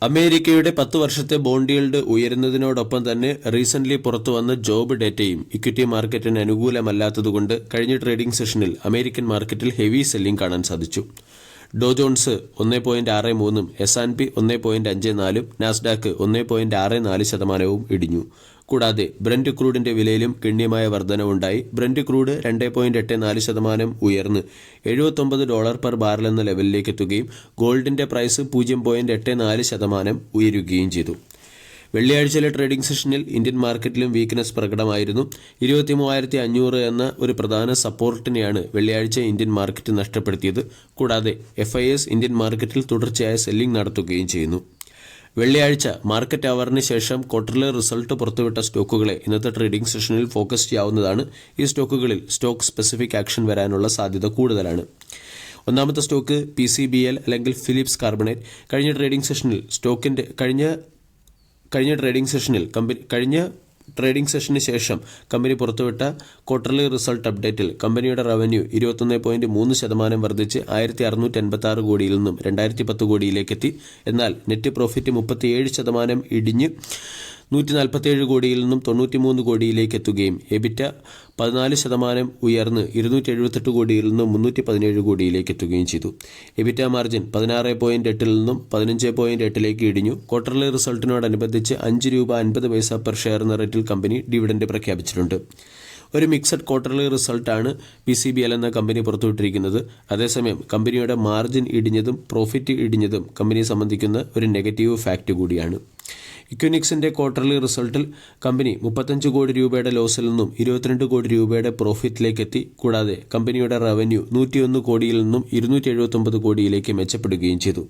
അമേരിക്കയുടെ 10 വർഷത്തെ bond yield ഉയരുന്നതിനോടൊപ്പം തന്നെ റീസെന്റ്ലി പുറത്തുവന്ന ജോബ് ഡേറ്റയും ഇക്വിറ്റി മാർക്കറ്റിന് അനുകൂലമല്ലാത്തതുകൊണ്ട് കഴിഞ്ഞ ട്രേഡിംഗ് സെഷനിൽ അമേരിക്കൻ മാർക്കറ്റിൽ ഹെവി സെല്ലിംഗ് കാണാൻ സാധിച്ചു. ഡോ ജോൺസ് 1.63%, S&P 1.54%, നാസ്ഡാക്ക് 1.64% ഇടിഞ്ഞു. കൂടാതെ ബ്രന്റ് ക്രൂഡിന്റെ വിലയിലും ഗണ്യമായ വർധനവുണ്ടായി. ബ്രന്റ് ക്രൂഡ് 2.84% ഉയർന്ന് $79 പെർ ബാരൽ എന്ന ലെവലിലേക്ക് എത്തുകയും ഗോൾഡിന്റെ പ്രൈസ് 0.84% ഉയരുകയും ചെയ്തു. വെള്ളിയാഴ്ചയിലെ ട്രേഡിംഗ് സെഷനിൽ ഇന്ത്യൻ മാർക്കറ്റിലും വീക്ക്നെസ് പ്രകടമായിരുന്നു. 23,500 എന്ന ഒരു പ്രധാന സപ്പോർട്ടിനെയാണ് വെള്ളിയാഴ്ച ഇന്ത്യൻ മാർക്കറ്റ് നഷ്ടപ്പെടുത്തിയത്. കൂടാതെ FIS ഇന്ത്യൻ മാർക്കറ്റിൽ തുടർച്ചയായ സെല്ലിംഗ് നടത്തുകയും ചെയ്യുന്നു. വെള്ളിയാഴ്ച മാർക്കറ്റ് അവറിന് ശേഷം ക്വാർട്ടർലി റിസൾട്ട് പുറത്തുവിട്ട സ്റ്റോക്കുകളെ ഇന്നത്തെ ട്രേഡിംഗ് സെഷനിൽ ഫോക്കസ് ചെയ്യാവുന്നതാണ്. ഈ സ്റ്റോക്കുകളിൽ സ്റ്റോക്ക് സ്പെസിഫിക് ആക്ഷൻ വരാനുള്ള സാധ്യത കൂടുതലാണ്. ഒന്നാമത്തെ സ്റ്റോക്ക് PCBL അല്ലെങ്കിൽ ഫിലിപ്സ് കാർബണേറ്റ്. കഴിഞ്ഞ ട്രേഡിംഗ് സെഷന് ശേഷം കമ്പനി പുറത്തുവിട്ട ക്വാർട്ടർലി റിസൾട്ട് അപ്ഡേറ്റിൽ കമ്പനിയുടെ റവന്യൂ 21.3% വർദ്ധിച്ച് 1,686 കോടിയിൽ നിന്നും 2,010 കോടിയിലേക്കെത്തി. എന്നാൽ നെറ്റ് പ്രോഫിറ്റ് 37% ഇടിഞ്ഞ് 147 കോടിയിൽ നിന്നും 93 കോടിയിലേക്ക് എത്തുകയും എബിറ്റ 14% ഉയർന്ന് 278 കോടിയിൽ നിന്നും 317 കോടിയിലേക്ക് എത്തുകയും ചെയ്തു. എബിറ്റ മാർജിൻ 16.8 നിന്നും 15.8 ഇടിഞ്ഞു. ക്വാർട്ടർലി റിസൾട്ടിനോടനുബന്ധിച്ച് ₹5.50 പെർ ഷെയർ എന്ന റേറ്റിൽ കമ്പനി ഡിവിഡൻഡ് പ്രഖ്യാപിച്ചിട്ടുണ്ട്. ഒരു മിക്സഡ് ക്വാർട്ടർലി റിസൾട്ടാണ് PCBL എന്ന കമ്പനി പുറത്തുവിട്ടിരിക്കുന്നത്. അതേസമയം കമ്പനിയുടെ മാർജിൻ ഇടിഞ്ഞതും പ്രോഫിറ്റ് ഇടിഞ്ഞതും കമ്പനിയെ സംബന്ധിക്കുന്ന ഒരു നെഗറ്റീവ് ഫാക്ട് കൂടിയാണ്. ഇക്വിനിക്സിന്റെ ക്വാർട്ടർലി റിസൾട്ടിൽ കമ്പനി 35 കോടി രൂപയുടെ ലോസിൽ നിന്നും 22 കോടി രൂപയുടെ പ്രോഫിറ്റിലേക്ക് എത്തി. കൂടാതെ കമ്പനിയുടെ റവന്യൂ 101 കോടിയിൽ നിന്നും 279 കോടിയിലേക്ക് മെച്ചപ്പെടുകയും ചെയ്തു.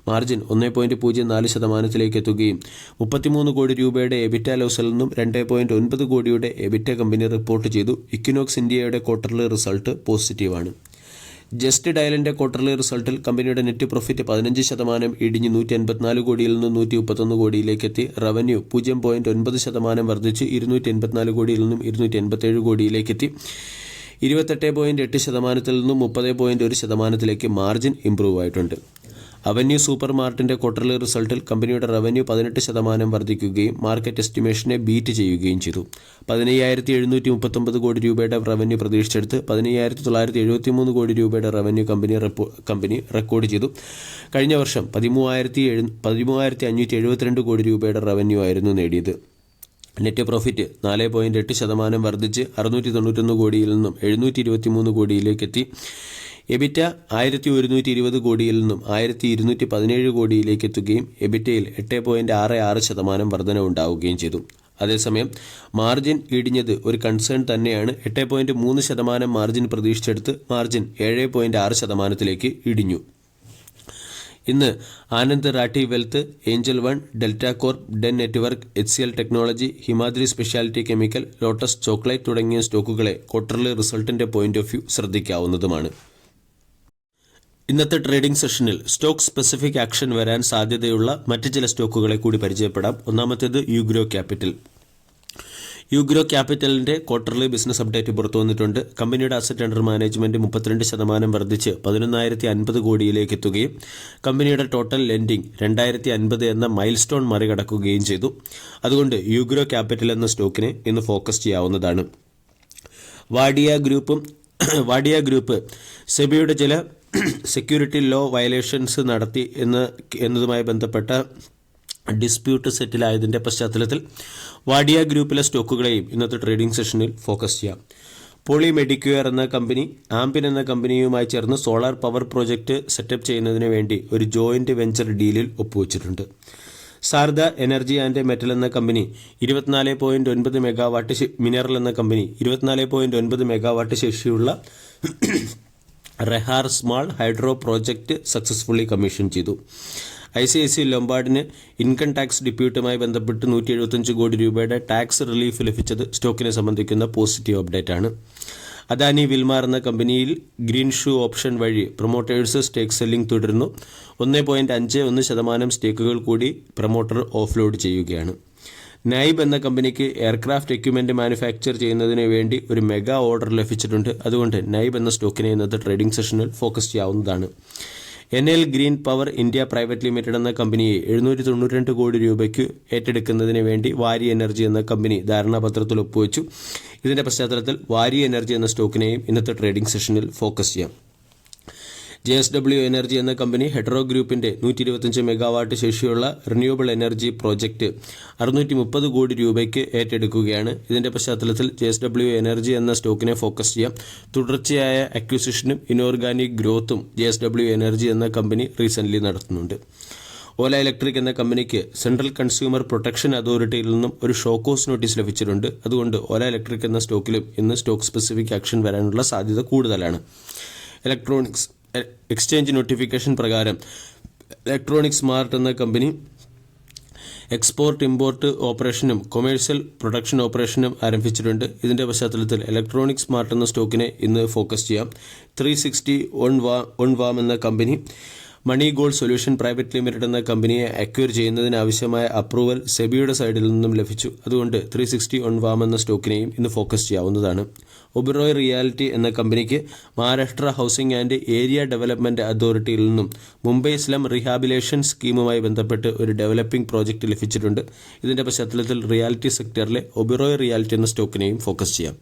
മാർജിൻ 1.04%ലേക്ക് എത്തുകയും 33 കോടി രൂപയുടെ എബിറ്റ ലോസിൽ നിന്നും 2.9 കോടിയുടെ എബിറ്റ കമ്പനി റിപ്പോർട്ട് ചെയ്തു. ഇക്വിനോക്സ് ഇന്ത്യയുടെ ക്വാർട്ടർലി റിസൾട്ട് പോസിറ്റീവാണ്. ജസ്റ്റ് ഡയലിന്റെ ക്വാർട്ടർലി റിസൾട്ടിൽ കമ്പനിയുടെ നെറ്റ് പ്രോഫിറ്റ് 15% ഇടിഞ്ഞ് 184 കോടിയിൽ നിന്ന് 131 കോടിയിലേക്കെത്തി. റവന്യൂ 0.9% വർദ്ധിച്ച് 284 കോടിയിൽ നിന്നും 287 കോടിയിലേക്കെത്തി. 28.8%-ൽ നിന്നും 30.1%-ലേക്ക് മാർജിൻ ഇംപ്രൂവ് ആയിട്ടുണ്ട്. അവന്യൂ സൂപ്പർ മാർട്ടിന്റെ ക്വാർട്ടർലി റിസൾട്ടിൽ കമ്പനിയുടെ റവന്യൂ 18% വർദ്ധിക്കുകയും മാർക്കറ്റ് എസ്റ്റിമേഷനെ ബീറ്റ് ചെയ്യുകയും ചെയ്തു. 15,739 കോടി രൂപയുടെ റവന്യൂ പ്രതീക്ഷിച്ചെടുത്ത് 15,973 കോടി രൂപയുടെ റവന്യൂ കമ്പനി റെക്കോർഡ് ചെയ്തു. കഴിഞ്ഞ വർഷം 13,572 കോടി രൂപയുടെ റവന്യൂ ആയിരുന്നു നേടിയത്. നെറ്റ് പ്രോഫിറ്റ് 4.8% വർദ്ധിച്ച് 691 കോടിയിൽ നിന്നും 723 കോടിയിലേക്കെത്തി. എബിറ്റ 1,120 കോടിയിൽ നിന്നും 1,217 കോടിയിലേക്ക് എത്തുകയും എബിറ്റയിൽ 8.66% വർധനവുണ്ടാവുകയും ചെയ്തു. അതേസമയം മാർജിൻ ഇടിഞ്ഞത് ഒരു കൺസേൺ തന്നെയാണ്. 8.3% മാർജിൻ പ്രതീക്ഷിച്ചെടുത്ത് മാർജിൻ 7.6%-ലേക്ക് ഇടിഞ്ഞു. ഇന്ന് Anand Rathi Wealth, Angel One, Delta Corp, Den Network, HCL Technology, Himadri Speciality Chemical, Lotus Chocolate തുടങ്ങിയ സ്റ്റോക്കുകളെ ക്വാർട്ടർലി റിസൾട്ടിന്റെ പോയിന്റ് ഓഫ് വ്യൂ ശ്രദ്ധിക്കാവുന്നതുമാണ്. ഇന്നത്തെ ട്രേഡിംഗ് സെഷനിൽ സ്റ്റോക്ക് സ്പെസിഫിക് ആക്ഷൻ വരാൻ സാധ്യതയുള്ള മറ്റ് ചില സ്റ്റോക്കുകളെ കൂടി പരിചയപ്പെടാം. ഒന്നാമത്തേത് യൂഗ്രോ ക്യാപിറ്റൽ. യൂഗ്രോ ക്യാപിറ്റലിന്റെ ക്വാർട്ടർലി ബിസിനസ് അപ്ഡേറ്റ് പുറത്തു വന്നിട്ടുണ്ട്. കമ്പനിയുടെ അസറ്റ് അണ്ടർ മാനേജ്മെന്റ് 32% വർദ്ധിച്ച് 11,050 കോടിയിലേക്ക് എത്തുകയും കമ്പനിയുടെ ടോട്ടൽ ലെൻഡിംഗ് 2,050 എന്ന മൈൽ സ്റ്റോൺ മറികടക്കുകയും ചെയ്തു. അതുകൊണ്ട് യൂഗ്രോ ക്യാപിറ്റൽ എന്ന സ്റ്റോക്കിനെ ഇന്ന് ഫോക്കസ് ചെയ്യാവുന്നതാണ്. വാഡിയ ഗ്രൂപ്പ് സെബിയുടെ ചില സെക്യൂരിറ്റി ലോ വയലേഷൻസ് നടത്തി എന്നതുമായി ബന്ധപ്പെട്ട ഡിസ്പ്യൂട്ട് സെറ്റിലായതിൻ്റെ പശ്ചാത്തലത്തിൽ വാഡിയ ഗ്രൂപ്പിലെ സ്റ്റോക്കുകളെയും ഇന്നത്തെ ട്രേഡിംഗ് സെഷനിൽ ഫോക്കസ് ചെയ്യാം. പോളി മെഡിക്യൂർ എന്ന കമ്പനി ആംപിൻ എന്ന കമ്പനിയുമായി ചേർന്ന് സോളാർ പവർ പ്രോജക്റ്റ് സെറ്റപ്പ് ചെയ്യുന്നതിന് വേണ്ടി ഒരു ജോയിന്റ് വെഞ്ചർ ഡീലിൽ ഒപ്പുവച്ചിട്ടുണ്ട്. സാരദ എനർജി ആൻഡ് മെറ്റൽ എന്ന കമ്പനി 24.9 മെഗാവാട്ട്, മിനറൽ എന്ന കമ്പനി 24.9 മെഗാവാട്ട് ശേഷിയുള്ള Rehar small hydro project successfully commission ചെയ്തു. ICICI ലൊംബാർഡിന് ഇൻകം ടാക്സ് ഡിപ്യൂട്ടുമായി ബന്ധപ്പെട്ട് 175 കോടി രൂപയുടെ ടാക്സ് റിലീഫ് ലഭിച്ചത് സ്റ്റോക്കിനെ സംബന്ധിക്കുന്ന പോസിറ്റീവ് അപ്ഡേറ്റ് ആണ്. അദാനി വിൽമാർ എന്ന കമ്പനിയിൽ ഗ്രീൻ ഷൂ ഓപ്ഷൻ വഴി പ്രൊമോട്ടേഴ്സ് സ്റ്റേക്ക് സെല്ലിംഗ് തുടരുന്നു. 1.51% സ്റ്റേക്കുകൾ കൂടി പ്രൊമോട്ടർ ഓഫ്ലോഡ് ചെയ്യുകയാണ്. നൈബ് എന്ന കമ്പനിക്ക് എയർക്രാഫ്റ്റ് എക്യുപ്മെന്റ് മാനുഫാക്ചർ ചെയ്യുന്നതിന് വേണ്ടി ഒരു മെഗാ ഓർഡർ ലഭിച്ചിട്ടുണ്ട്. അതുകൊണ്ട് നൈബ് എന്ന സ്റ്റോക്കിനെ ഇന്നത്തെ ട്രേഡിംഗ് സെഷനിൽ ഫോക്കസ് ചെയ്യാവുന്നതാണ്. NL green power India private limited എന്ന കമ്പനിയെ 792 കോടി രൂപയ്ക്ക് ഏറ്റെടുക്കുന്നതിന് വേണ്ടി വാരി എനർജി എന്ന കമ്പനി ധാരണാപത്രത്തിൽ ഒപ്പുവെച്ചു. ഇതിന്റെ പശ്ചാത്തലത്തിൽ വാരി എനർജി എന്ന സ്റ്റോക്കിനെയും ഇന്നത്തെ ട്രേഡിംഗ് സെഷനിൽ ഫോക്കസ് ചെയ്യാം. JSW എനർജി എന്ന കമ്പനി ഹെഡ്രോ ഗ്രൂപ്പിന്റെ 125 മെഗാവാട്ട് ശേഷിയുള്ള റിന്യൂവബിൾ എനർജി പ്രോജക്റ്റ് 630 കോടി രൂപയ്ക്ക് ഏറ്റെടുക്കുകയാണ്. ഇതിന്റെ പശ്ചാത്തലത്തിൽ JSW എനർജി എന്ന സ്റ്റോക്കിനെ ഫോക്കസ് ചെയ്യാം. തുടർച്ചയായ അക്വിസിഷനും ഇനോർഗാനിക് ഗ്രോത്തും JSW എനർജി എന്ന കമ്പനി റീസെന്റ് നടത്തുന്നുണ്ട്. ഓല ഇലക്ട്രിക് എന്ന കമ്പനിക്ക് സെൻട്രൽ കൺസ്യൂമർ പ്രൊട്ടക്ഷൻ അതോറിറ്റിയിൽ നിന്നും ഒരു ഷോക്കോസ് നോട്ടീസ് ലഭിച്ചിട്ടുണ്ട്. അതുകൊണ്ട് ഓല ഇലക്ട്രിക് എന്ന സ്റ്റോക്കിലും ഇന്ന് സ്റ്റോക്ക് സ്പെസിഫിക് ആക്ഷൻ വരാനുള്ള സാധ്യത കൂടുതലാണ്. ഇലക്ട്രോണിക്സ് എക്സ്ചേഞ്ച് നോട്ടിഫിക്കേഷൻ പ്രകാരം ഇലക്ട്രോണിക് സ്മാർട്ട് എന്ന കമ്പനി എക്സ്പോർട്ട് ഇമ്പോർട്ട് ഓപ്പറേഷനും കൊമേഴ്സ്യൽ പ്രൊഡക്ഷൻ ഓപ്പറേഷനും ആരംഭിച്ചിട്ടുണ്ട്. ഇതിന്റെ പശ്ചാത്തലത്തിൽ ഇലക്ട്രോണിക് സ്മാർട്ട് എന്ന സ്റ്റോക്കിനെ ഇന്ന് ഫോക്കസ് ചെയ്യാം. 360 ON വാം എന്ന കമ്പനി മണി ഗോൾഡ് സൊല്യൂഷൻ പ്രൈവറ്റ് ലിമിറ്റഡ് എന്ന കമ്പനിയെ അക്വയർ ചെയ്യുന്നതിന് ആവശ്യമായ അപ്രൂവൽ സെബിയുടെ സൈഡിൽ നിന്നും ലഭിച്ചു. അതുകൊണ്ട് 360 ON വാം എന്ന സ്റ്റോക്കിനെയും ഇന്ന് ഫോക്കസ് ചെയ്യാവുന്നതാണ്. ഒബിറോയ് റിയാലിറ്റി എന്ന കമ്പനിക്ക് Maharashtra Housing and Area Development അതോറിറ്റിയിൽ നിന്നും മുംബൈ സ്ലം റീഹാബിലേഷൻ സ്കീമുമായി ബന്ധപ്പെട്ട് ഒരു ഡെവലപ്പിംഗ് പ്രോജക്റ്റ് ലഭിച്ചിട്ടുണ്ട്. ഇതിന്റെ പശ്ചാത്തലത്തിൽ റിയാലിറ്റി സെക്ടറിലെ ഒബിറോയ് റിയാലിറ്റി എന്ന സ്റ്റോക്കിനെയും ഫോക്കസ് ചെയ്യാം.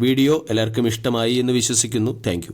വീഡിയോ എല്ലാവർക്കും ഇഷ്ടമായി എന്ന് വിശ്വസിക്കുന്നു. താങ്ക്